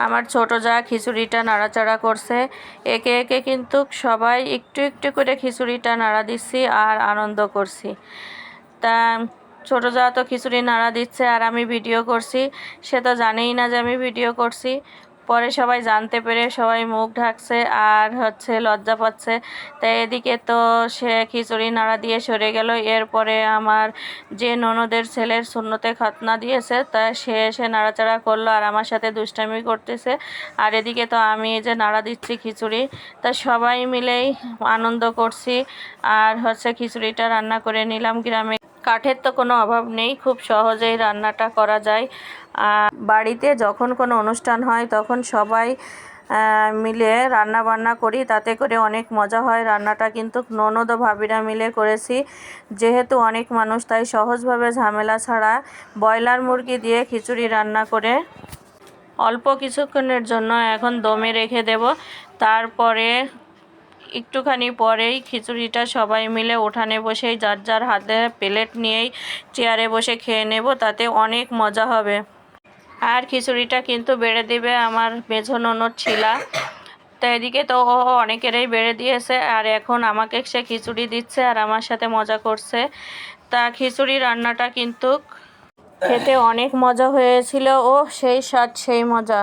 আমার ছোট যা খিচুড়িটা নাড়াচাড়া করছে, একে একে কিন্তু সবাই একটু একটু করে খিচুড়িটা নাড়া দিচ্ছি আর আনন্দ করছি। তা ছোট যা তো খিচুড়ি নাড়া দিচ্ছে আর আমি ভিডিও করছি, সে তো জানেই না যে আমি ভিডিও করছি। পরে সবাই জানতে পেরে সবাই মুখ ঢাকছে আর লজ্জা পাচ্ছে। তাই এদিকে তো সে খিচুড়ি নাড়া দিয়ে সরে গেল। এরপরে আমার যে ননদের ছেলের সুন্নতে খতনা দিয়েছে তা সে এসে নাড়াচাড়া করলো আর আমার সাথে দুষ্টামি করতেছে। আর এদিকে তো আমি যে নাড়া দিচ্ছি খিচুড়ি, তা সবাই মিলেই আনন্দ করছি। আর খিচুড়িটা রান্না করে নিলাম। গ্রামে কাঠের তো কোনো অভাব নেই, খুব সহজেই রান্নাটা করা যায়। বাড়িতে যখন কোনো অনুষ্ঠান হয় তখন সবাই মিলে রান্না বান্না করি, তাতে করে অনেক মজা হয়। রান্নাটা কিন্তু ননদ ও ভাবিরা মিলে করেছি, যেহেতু অনেক মানুষ তাই সহজভাবে ঝামেলা ছাড়া ব্রয়লার মুরগি দিয়ে খিচুড়ি রান্না করে অল্প কিছুক্ষণের জন্য এখন দমে রেখে দেব। তারপরে একটুখানি পরেই খিচুড়িটা সবাই মিলে উঠানে বসেই যার যার হাতে প্লেট নিয়েই চেয়ারে বসে খেয়ে নেব, তাতে অনেক মজা হবে। আর খিচুড়িটা কিন্তু বেড়ে দিবে আমার মেঝো ননদ ছিলা। তো এদিকে তো ও অনেকেরই বেড়ে দিয়েছে আর এখন আমাকে সে খিচুড়ি দিচ্ছে আর আমার সাথে মজা করছে। তা খিচুড়ি রান্নাটা কিন্তু খেতে অনেক মজা হয়েছিল, ও সেই স্বাদ সেই মজা।